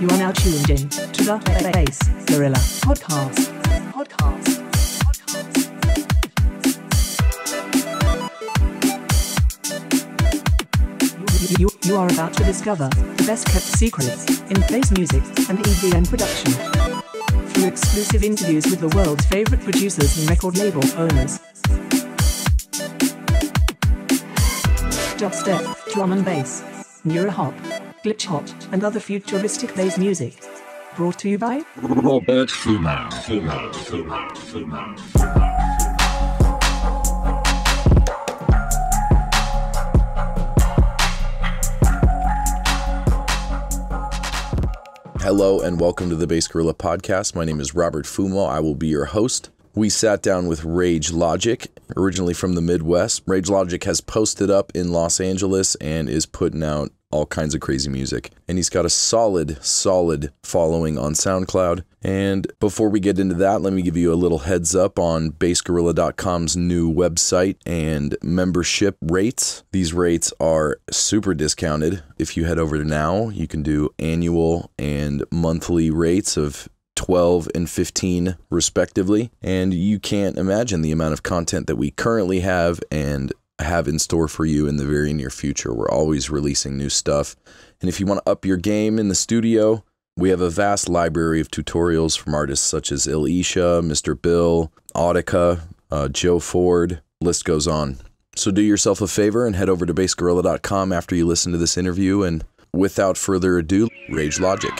You are now tuned in to the BassGorilla podcast. You are about to discover the best kept secrets in bass music and EDM production. Through exclusive interviews with the world's favorite producers and record label owners. Dubstep, drum and bass, neurohop, glitch hop, and other futuristic bass music. Brought to you by Robert Fumo. Hello and welcome to the BassGorilla podcast. My name is Robert Fumo. I will be your host. We sat down with Rage Logic, originally from the Midwest. Rage Logic has posted up in Los Angeles and is putting out all kinds of crazy music. And he's got a solid following on SoundCloud. And before we get into that, let me give you a little heads up on BassGorilla.com's new website and membership rates. These rates are super discounted. If you head over to now, you can do annual and monthly rates of $12 and $15 respectively. And you can't imagine the amount of content that we currently have and have in store for you in the very near future. We're always releasing new stuff. And if you want to up your game in the studio, we have a vast library of tutorials from artists such as Ilisha, Mr. Bill, Audica, Joe Ford, list goes on. So do yourself a favor and head over to BassGorilla.com after you listen to this interview. And without further ado, Rage Logic.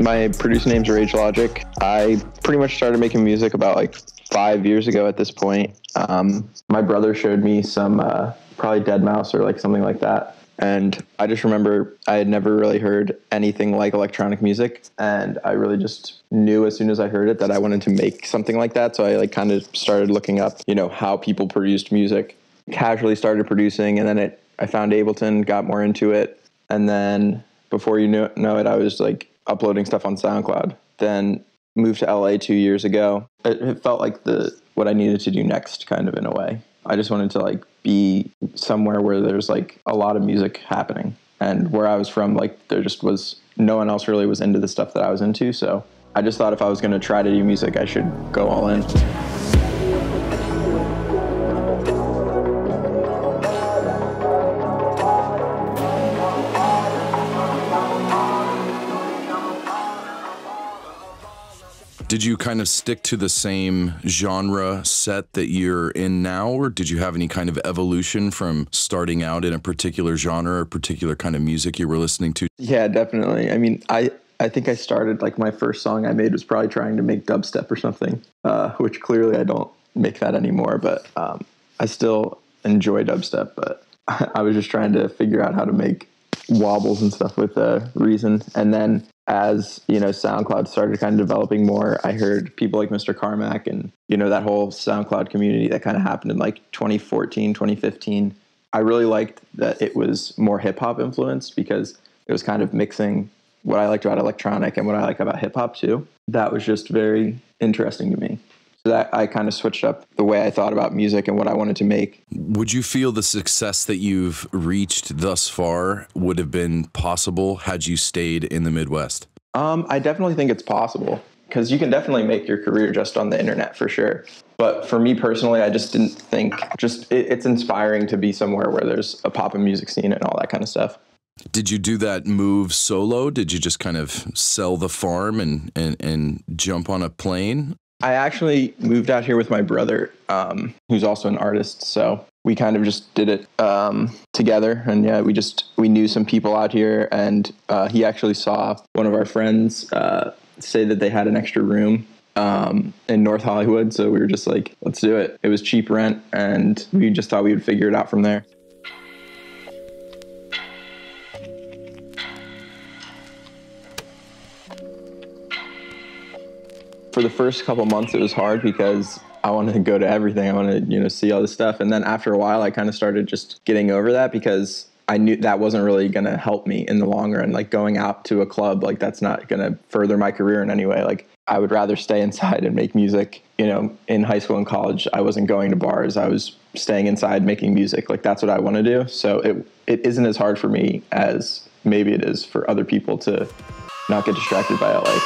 My producer name's Rage Logic. I pretty much started making music about like 5 years ago at this point. My brother showed me some probably Deadmau5 or like something like that. And I just remember I had never really heard anything like electronic music. And I really just knew as soon as I heard it that I wanted to make something like that. So I like kind of started looking up, how people produced music, casually started producing. And then I found Ableton, got more into it. And then before you know it, I was like uploading stuff on SoundCloud. Then moved to LA 2 years ago. It felt like what I needed to do next, kind of in a way. I just wanted to like be somewhere where there's like a lot of music happening. And where I was from, like there just was no one else really was into the stuff that I was into. So I just thought if I was going to try to do music, I should go all in. Did you kind of stick to the same genre set that you're in now, or did you have any kind of evolution from starting out in a particular genre or particular kind of music you were listening to? Yeah, definitely. I mean, I think I started, like my first song I made was probably trying to make dubstep or something, which clearly I don't make that anymore, but I still enjoy dubstep, but I was just trying to figure out how to make wobbles and stuff with Reason. And then as, SoundCloud started kind of developing more, I heard people like Mr. Carmack and, that whole SoundCloud community that kind of happened in like 2014, 2015. I really liked that it was more hip hop influenced because it was kind of mixing what I liked about electronic and what I like about hip hop too. That was just very interesting to me. So that I kind of switched up the way I thought about music and what I wanted to make. Would you feel the success that you've reached thus far would have been possible had you stayed in the Midwest? I definitely think it's possible because you can definitely make your career just on the internet for sure. But for me personally, I just didn't think it's inspiring to be somewhere where there's a pop and music scene and all that kind of stuff. Did you do that move solo? Did you just kind of sell the farm and jump on a plane? I actually moved out here with my brother, who's also an artist. So we kind of just did it together. And yeah, we knew some people out here. And he actually saw one of our friends say that they had an extra room in North Hollywood. So we were just like, let's do it. It was cheap rent. And we just thought we would figure it out from there. For the first couple months, it was hard because I wanted to go to everything. I wanted to, see all this stuff. And then after a while, I kind of started just getting over that because I knew that wasn't really going to help me in the long run. Like going out to a club, like that's not going to further my career in any way. Like I would rather stay inside and make music. You know, in high school and college, I wasn't going to bars. I was staying inside making music. Like, that's what I want to do. So it isn't as hard for me as maybe it is for other people to not get distracted by LA.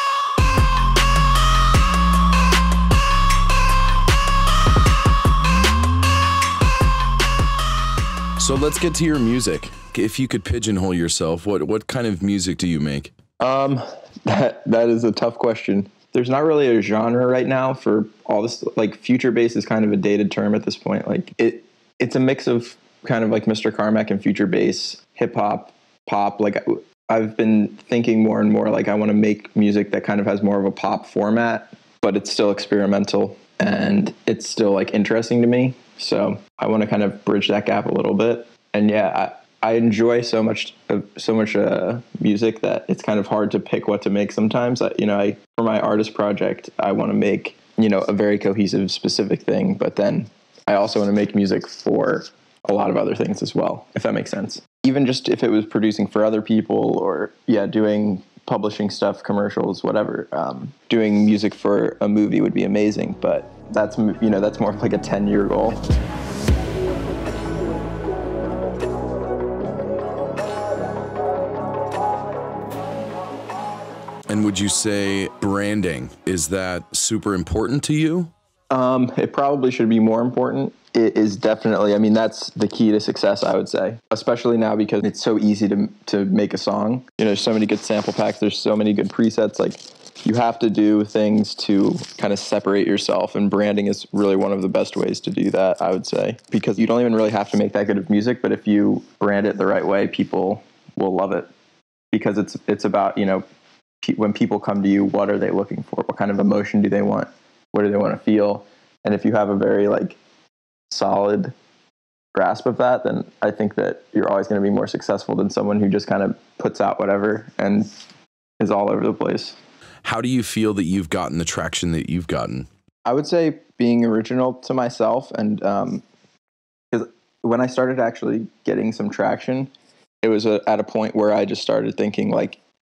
So let's get to your music. If you could pigeonhole yourself, what kind of music do you make? That is a tough question. There's not really a genre right now for all this. Like, future bass is kind of a dated term at this point. Like, it's a mix of kind of like Mr. Carmack and future bass, hip hop, pop. Like, I've been thinking more and more like I want to make music that kind of has more of a pop format, but it's still experimental and it's still like interesting to me. So I want to kind of bridge that gap a little bit. And yeah, I enjoy so much music that it's kind of hard to pick what to make sometimes. For my artist project, I want to make, a very cohesive, specific thing, but then I also want to make music for a lot of other things as well, if that makes sense. Even just if it was producing for other people or, doing publishing stuff, commercials, whatever, doing music for a movie would be amazing, but that's more of like a 10-year goal. And would you say branding, is that super important to you? It probably should be more important. It is definitely, that's the key to success, I would say, especially now because it's so easy to make a song. There's so many good sample packs. There's so many good presets. Like, you have to do things to kind of separate yourself, and branding is really one of the best ways to do that, I would say, because you don't even really have to make that good of music, but if you brand it the right way, people will love it, because it's about, when people come to you, what are they looking for? What kind of emotion do they want? What do they want to feel? And if you have a very solid grasp of that, then I think that you're always going to be more successful than someone who just kind of puts out whatever and is all over the place. How do you feel that you've gotten the traction that you've gotten? I would say being original to myself, and because when I started actually getting some traction, it was at a point where I just started thinking,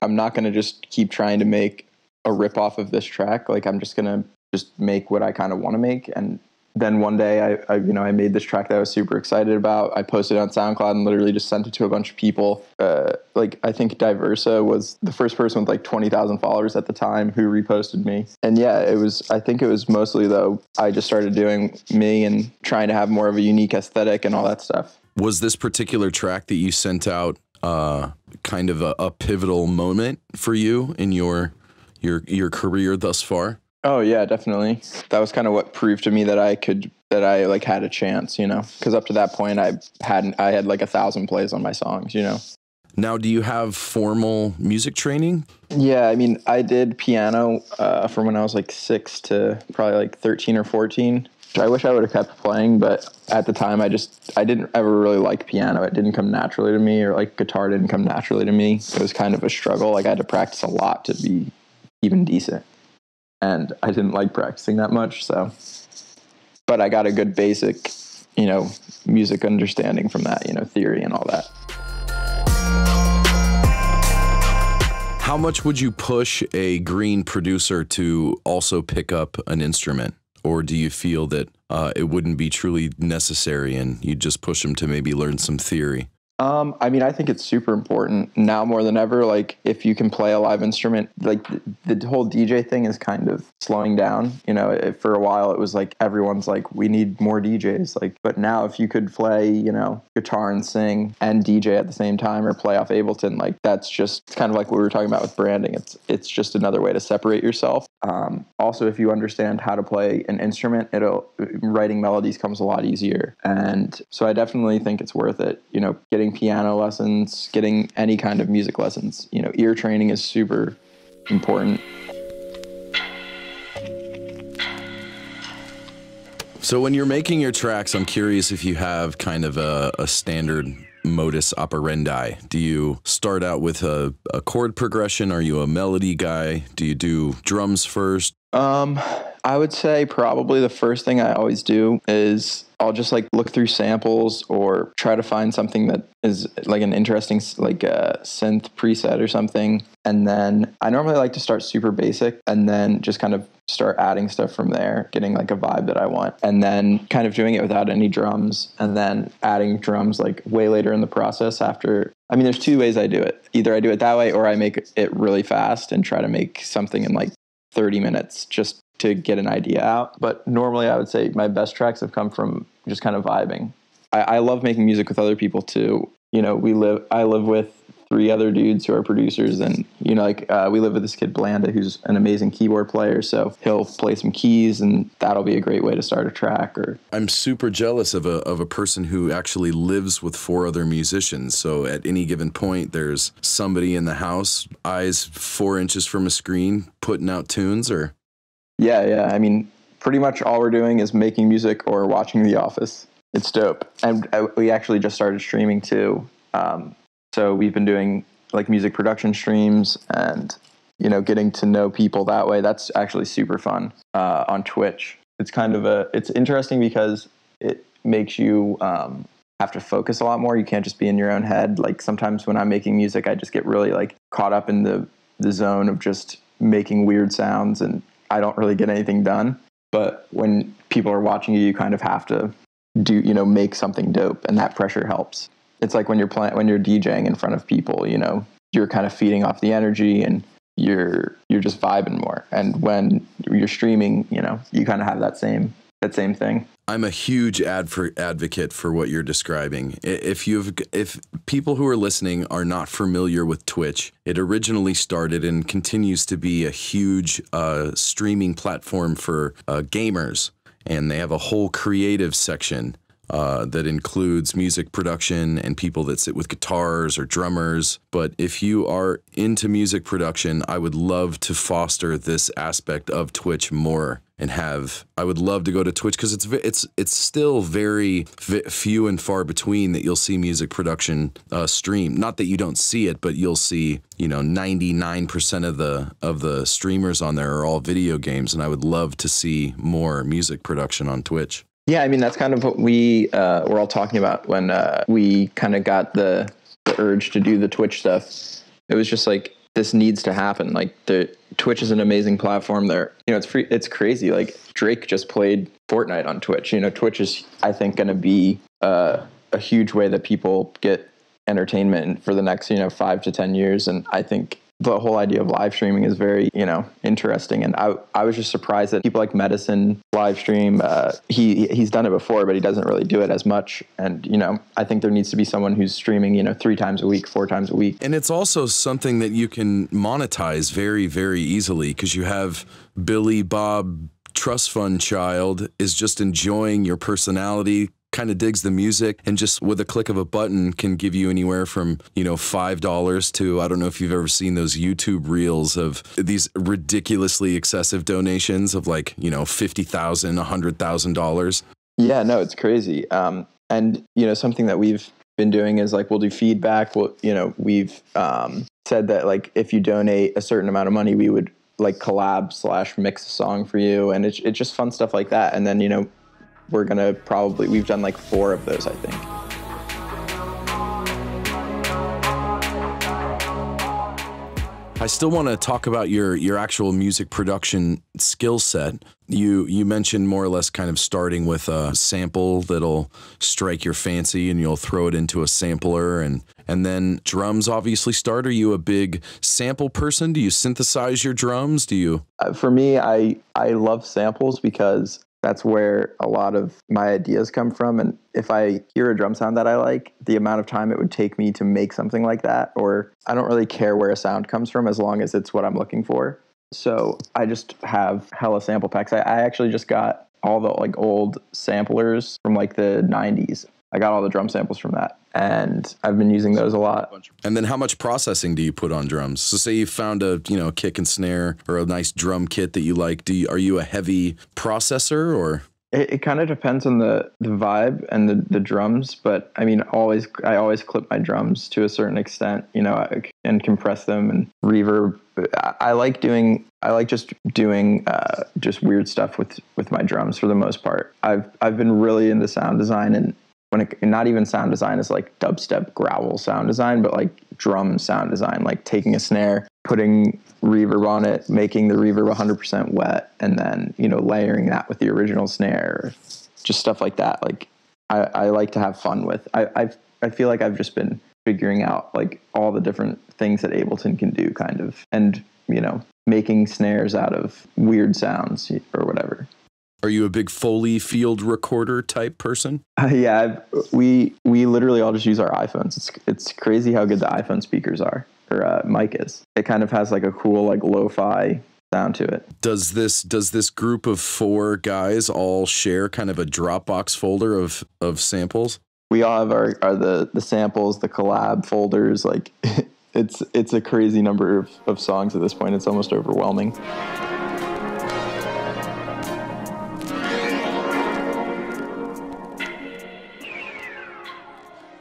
I'm not going to just keep trying to make a ripoff of this track. I'm just going to just make what I kind of want to make. And then one day I made this track that I was super excited about. I posted it on SoundCloud and literally just sent it to a bunch of people. I think Diversa was the first person with 20,000 followers at the time who reposted me. And yeah, I think it was mostly though, I just started doing me and trying to have more of a unique aesthetic and all that stuff. Was this particular track that you sent out kind of a pivotal moment for you in your career thus far? Oh yeah, definitely. That was kind of what proved to me that I had a chance, because up to that point I had 1,000 plays on my songs, Now, do you have formal music training? Yeah, I did piano from when I was 6 to probably 13 or 14. I wish I would have kept playing, but at the time I didn't ever really like piano. It didn't come naturally to me, or guitar didn't come naturally to me. It was kind of a struggle. I had to practice a lot to be even decent. And I didn't like practicing that much, but I got a good basic, music understanding from that, theory and all that. How much would you push a green producer to also pick up an instrument? Or do you feel that it wouldn't be truly necessary and you'd just push them to maybe learn some theory? I think it's super important now more than ever. If you can play a live instrument, the whole DJ thing is kind of slowing down. For a while it was everyone's we need more DJs. But now if you could play, guitar and sing and DJ at the same time, or play off Ableton, that's just kind of what we were talking about with branding. It's just another way to separate yourself. Also, if you understand how to play an instrument, writing melodies comes a lot easier. And so I definitely think it's worth it. Getting piano lessons, getting any kind of music lessons. Ear training is super important. So when you're making your tracks, I'm curious if you have kind of a standard modus operandi. Do you start out with a chord progression? Are you a melody guy? Do you do drums first? I would say probably the first thing I always do is I'll just like look through samples or try to find something that is like an interesting like a synth preset or something. And then I normally like to start super basic and then just kind of start adding stuff from there, getting like a vibe that I want, and then kind of doing it without any drums and then adding drums like way later in the process after. I mean, there's two ways I do it. Either I do it that way or I make it really fast and try to make something in like 30 minutes just to get an idea out. But normally I would say my best tracks have come from just kind of vibing. I love making music with other people too. You know, I live with 3 other dudes who are producers, and you know, like we live with this kid Blanda who's an amazing keyboard player, so he'll play some keys and that'll be a great way to start a track. Or I'm super jealous of a person who actually lives with 4 other musicians, so at any given point there's somebody in the house, eyes 4 inches from a screen, putting out tunes. Or yeah, I mean, pretty much all we're doing is making music or watching The Office. It's dope. And we actually just started streaming too. So we've been doing like music production streams and, you know, getting to know people that way. That's actually super fun on Twitch. It's kind of it's interesting because it makes you have to focus a lot more. You can't just be in your own head. Like sometimes when I'm making music, I just get really like caught up in the zone of just making weird sounds and I don't really get anything done. But when people are watching you, you kind of have to make something dope, and that pressure helps. It's like when you're DJing in front of people, you know, you're kind of feeding off the energy and you're just vibing more. And when you're streaming, you know, you kind of have that same thing. I'm a huge advocate for what you're describing. If people who are listening are not familiar with Twitch, it originally started and continues to be a huge streaming platform for gamers, and they have a whole creative section that includes music production and people that sit with guitars or drummers. But if you are into music production, I would love to foster this aspect of Twitch more. And I would love to go to Twitch because it's still very few and far between that you'll see music production stream. Not that you don't see it, but you'll see, you know, 99% of the streamers on there are all video games, and I would love to see more music production on Twitch. Yeah, I mean that's kind of what we were all talking about when we kind of got the urge to do the Twitch stuff. It was just like, this needs to happen. Like Twitch is an amazing platform there. You know, it's free. It's crazy. Like Drake just played Fortnite on Twitch. You know, Twitch is, I think, going to be a huge way that people get entertainment for the next, 5 to 10 years. And I think the whole idea of live streaming is very, interesting. And I was just surprised that people like Medicine live stream. He's done it before, but he doesn't really do it as much. And, I think there needs to be someone who's streaming, 3 times a week, 4 times a week. And it's also something that you can monetize very, very easily, because you have Billy Bob Trust Fund Child is just enjoying your personality, kind of digs the music, and just with a click of a button can give you anywhere from, $5 to, I don't know if you've ever seen those YouTube reels of these ridiculously excessive donations of like, $50,000, $100,000. Yeah, no, it's crazy. And, something that we've been doing is like, we'll do feedback. We've said that like, if you donate a certain amount of money, we would like collab / mix a song for you. And it's just fun stuff like that. And then, we've done like 4 of those, I think. I still want to talk about your actual music production skill set. You mentioned more or less kind of starting with a sample that'll strike your fancy and you'll throw it into a sampler, and then drums obviously start. Are you a big sample person? Do you synthesize your drums? Do you? For me, I love samples because that's where a lot of my ideas come from. And if I hear a drum sound that I like, the amount of time it would take me to make something like that, or I don't really care where a sound comes from as long as it's what I'm looking for. So I just have hella sample packs. I actually just got all the like old samplers from like the 90s. I got all the drum samples from that, and I've been using those a lot. And then how much processing do you put on drums? So say you found a, kick and snare or a nice drum kit that you like. Are you a heavy processor or? It kind of depends on the vibe and the drums, but I mean, I always clip my drums to a certain extent, and compress them and reverb. I like just doing just weird stuff with my drums for the most part. I've been really into sound design, and not even sound design is like dubstep growl sound design, but like drum sound design, like taking a snare, putting reverb on it, making the reverb 100% wet, and then layering that with the original snare, just stuff like that. Like I like to have fun with. I feel like I've just been figuring out like all the different things that Ableton can do, kind of, and making snares out of weird sounds or whatever. Are you a big Foley field recorder type person? Yeah, we literally all just use our iPhones. It's crazy how good the iPhone speakers are, or mic is. It kind of has like a cool like lo-fi sound to it. Does this group of 4 guys all share kind of a Dropbox folder of samples? We all have the samples, the collab folders. Like it's a crazy number of songs at this point. It's almost overwhelming.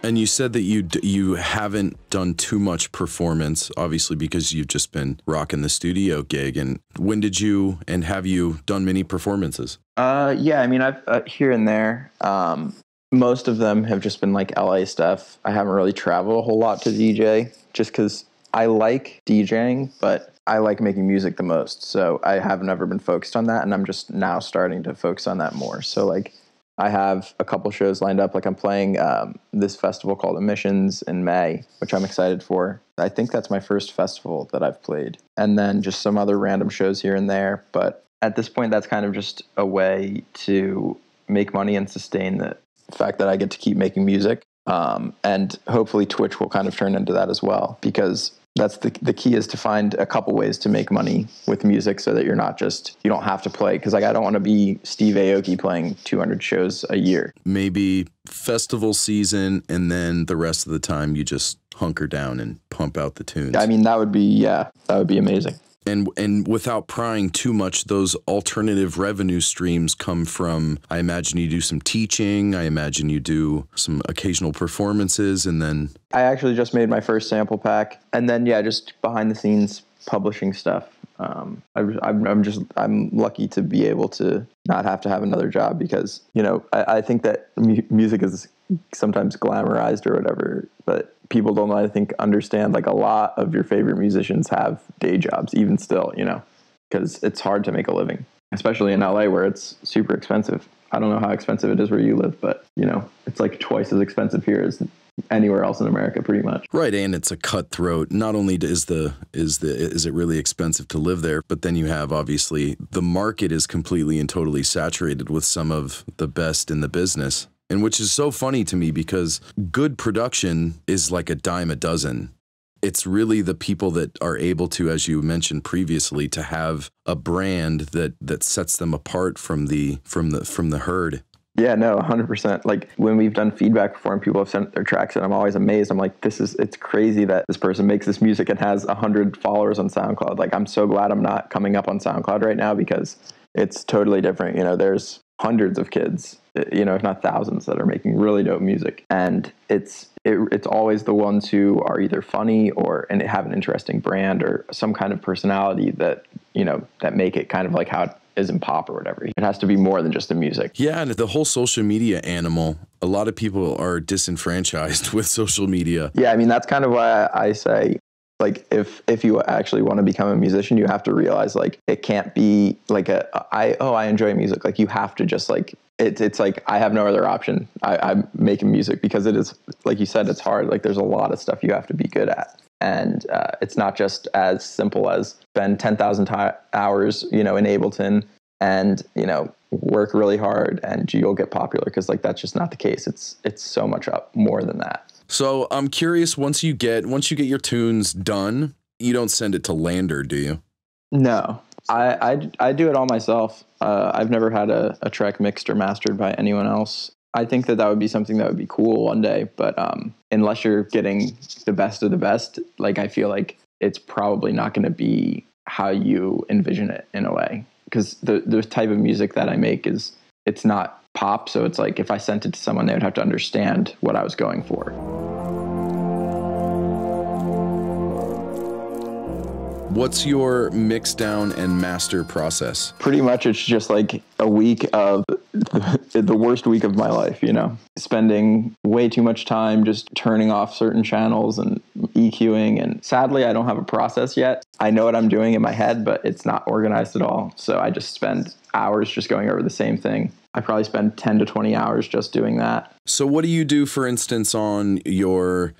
And you said that you haven't done too much performance, obviously, because you've just been rocking the studio gig. And when did you, and have you done many performances? Yeah, I mean, I've here and there. Most of them have just been like LA stuff. I haven't really traveled a whole lot to DJ, just because I like DJing, but I like making music the most. So I have never been focused on that, and I'm just now starting to focus on that more. So like, I have a couple shows lined up. Like I'm playing this festival called Emissions in May, which I'm excited for. I think that's my first festival that I've played. And then just some other random shows here and there. But at this point, that's kind of just a way to make money and sustain the fact that I get to keep making music. And hopefully Twitch will kind of turn into that as well, because that's the key, is to find a couple ways to make money with music so that you don't have to play. Because like, I don't want to be Steve Aoki playing 200 shows a year. Maybe festival season, and then the rest of the time you just hunker down and pump out the tunes. I mean, that would be amazing. And without prying too much, those alternative revenue streams come from, I imagine you do some teaching, I imagine you do some occasional performances, and then... I actually just made my first sample pack, and then, yeah, just behind the scenes publishing stuff. I'm lucky to be able to not have to have another job, because, I think that music is sometimes glamorized or whatever, but people don't, I think, understand, like, a lot of your favorite musicians have day jobs, even still, because it's hard to make a living, especially in LA where it's super expensive. I don't know how expensive it is where you live, but, it's like twice as expensive here as anywhere else in America, pretty much. Right, and it's a cutthroat. Not only is it really expensive to live there, but then you have, obviously, the market is completely and totally saturated with some of the best in the business. And which is so funny to me, because good production is like a dime a dozen. It's really the people that are able to, as you mentioned previously, to have a brand that sets them apart from the herd. Yeah, no, 100%. Like when we've done feedback before and people have sent their tracks, and I'm always amazed. I'm like, it's crazy that this person makes this music and has 100 followers on SoundCloud. Like, I'm so glad I'm not coming up on SoundCloud right now, because it's totally different. There's hundreds of kids, if not thousands, that are making really dope music. And it's always the ones who are either funny and have an interesting brand or some kind of personality that make it kind of like how it is in pop or whatever. It has to be more than just the music. Yeah, and the whole social media animal, a lot of people are disenfranchised with social media. Yeah, I mean, that's kind of why I say, like, if you actually want to become a musician, you have to realize, like, it can't be like I enjoy music. Like, you have to just, like, it's like, I have no other option. I'm making music, because it is, like you said, it's hard. Like, there's a lot of stuff you have to be good at. And it's not just as simple as spend 10,000 hours, in Ableton and, work really hard and you'll get popular, because, like, that's just not the case. It's so much more than that. So I'm curious, once you get your tunes done, you don't send it to Lander, do you? No, I do it all myself. I've never had a track mixed or mastered by anyone else. I think that would be something that would be cool one day, but unless you're getting the best of the best, like, I feel like it's probably not going to be how you envision it in a way, because the type of music that I make is it's not pop. So it's like if I sent it to someone, they would have to understand what I was going for. What's your mix down and master process? Pretty much it's just like a week of the worst week of my life, you know, spending way too much time just turning off certain channels and EQing. And sadly, I don't have a process yet. I know what I'm doing in my head, but it's not organized at all. So I just spend hours just going over the same thing. I probably spend 10 to 20 hours just doing that. So what do you do, for instance, on your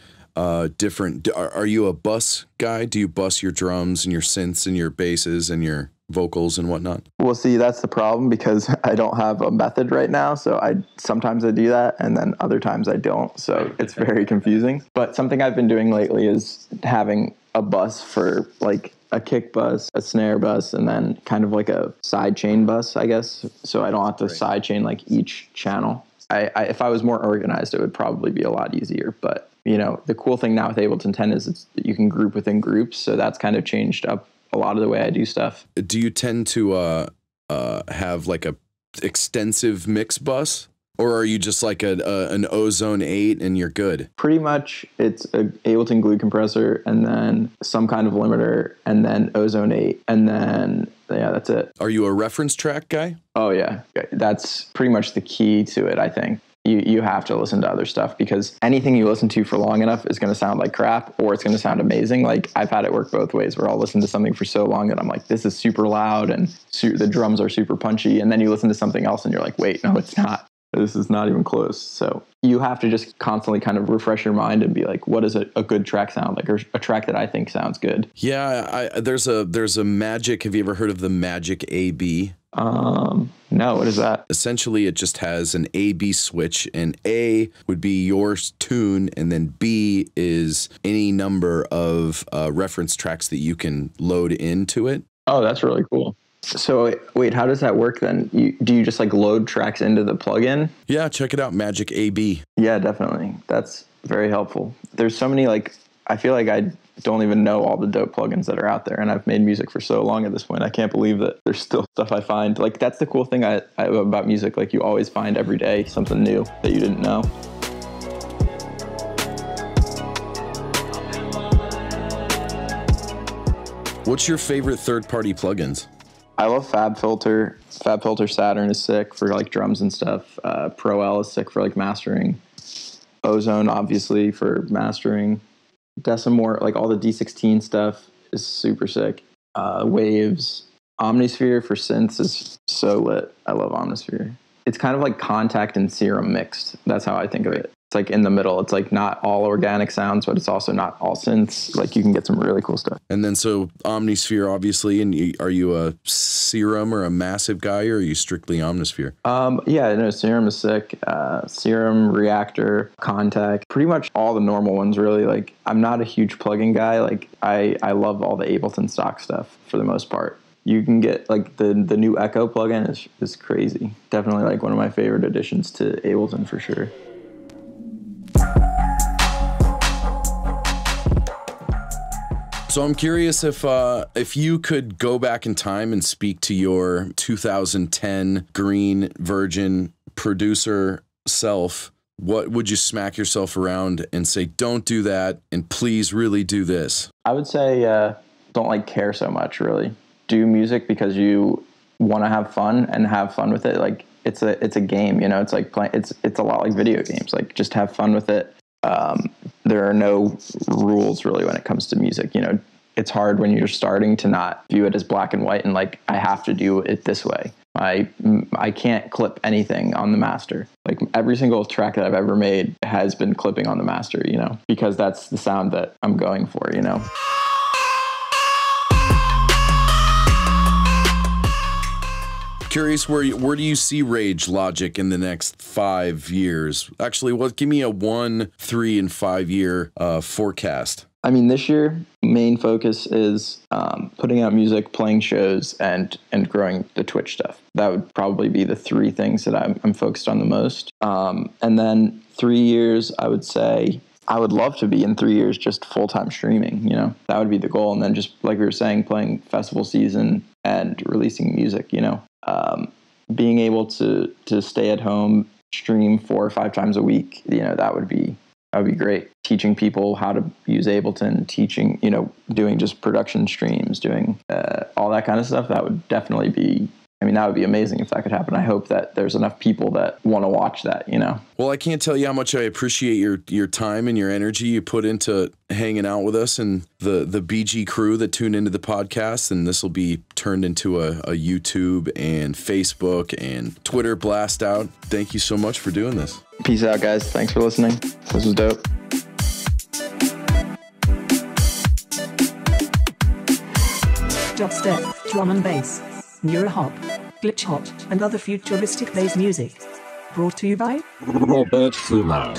different, are you a bus guy? Do you bus your drums and your synths and your basses and your vocals and whatnot? Well, see, that's the problem because I don't have a method right now. So sometimes I do that and then other times I don't. So it's very confusing. But something I've been doing lately is having a bus for like a kick bus, a snare bus, and then kind of like a side chain bus, I guess. So I don't have to side chain like each channel. If I was more organized, it would probably be a lot easier. But, you know, the cool thing now with Ableton 10 is you can group within groups. So that's kind of changed up a lot of the way I do stuff. Do you tend to have like a extensive mix bus? Or are you just like an Ozone 8 and you're good? Pretty much it's a Ableton glue compressor and then some kind of limiter and then Ozone 8 and then, yeah, that's it. Are you a reference track guy? Oh, yeah. That's pretty much the key to it, I think. You have to listen to other stuff because anything you listen to for long enough is going to sound like crap or it's going to sound amazing. Like I've had it work both ways where I'll listen to something for so long that I'm like, this is super loud and the drums are super punchy. And then you listen to something else and you're like, wait, no, it's not. This is not even close. So you have to just constantly kind of refresh your mind and be like, what does a good track sound like, or a track that I think sounds good? Yeah, there's a Magic. Have you ever heard of the Magic AB? No, what is that? Essentially, it just has an A-B switch, and A would be your tune, and then B is any number of reference tracks that you can load into it. Oh, that's really cool. So wait, how does that work then? Do you just like load tracks into the plugin? Yeah, check it out, Magic AB. Yeah, definitely. That's very helpful. There's so many, like, I feel like I don't even know all the dope plugins that are out there, and I've made music for so long at this point. I can't believe that there's still stuff I find. Like, that's the cool thing about music. Like, you always find every day something new that you didn't know. What's your favorite third-party plugins? I love FabFilter. FabFilter Saturn is sick for like drums and stuff. Pro L is sick for like mastering. Ozone, obviously, for mastering. Decimore, like all the D16 stuff is super sick. Waves. Omnisphere for synths is so lit. I love Omnisphere. It's kind of like Contact and Serum mixed. That's how I think of it. It's like in the middle. It's like not all organic sounds, but it's also not all synths. Like you can get some really cool stuff. And then so Omnisphere, obviously, and are you a Serum or a Massive guy, or are you strictly Omnisphere? Yeah, no, Serum is sick. Serum, Reactor, Contact, pretty much all the normal ones, really. Like I'm not a huge plugin guy. Like I love all the Ableton stock stuff for the most part. You can get like the new Echo plugin is crazy. Definitely like one of my favorite additions to Ableton for sure. So I'm curious if you could go back in time and speak to your 2010 green virgin producer self, what would you smack yourself around and say, don't do that, and please really do this? I would say don't like care so much, really. Do music because you want to have fun and have fun with it. Like it's a game, you know. It's like it's a lot like video games. Like just have fun with it. There are no rules really when it comes to music. You know, it's hard when you're starting to not view it as black and white and like I have to do it this way. I can't clip anything on the master. Like every single track that I've ever made has been clipping on the master, you know, because that's the sound that I'm going for, you know. Curious, where do you see Rage Logic in the next 5 years? Actually, give me a 1, 3, and 5 year forecast. I mean, this year, main focus is putting out music, playing shows, and growing the Twitch stuff. That would probably be the 3 things that I'm focused on the most. And then 3 years, I would say I would love to be in 3 years just full-time streaming, you know. That would be the goal. And then just like we were saying, playing festival season and releasing music, you know. being able to stay at home, stream 4 or 5 times a week, that would be great. Teaching people how to use Ableton, teaching, doing just production streams, doing all that kind of stuff. That would definitely be, that would be amazing if that could happen. I hope that there's enough people that want to watch that, Well, I can't tell you how much I appreciate your time and your energy you put into hanging out with us and the BG crew that tune into the podcast. And this will be turned into a YouTube and Facebook and Twitter blast out. Thank you so much for doing this. Peace out, guys. Thanks for listening. This was dope. Dubstep, drum and bass, Neurohop, glitch hop, and other futuristic bass music. Brought to you by Robert Fumo.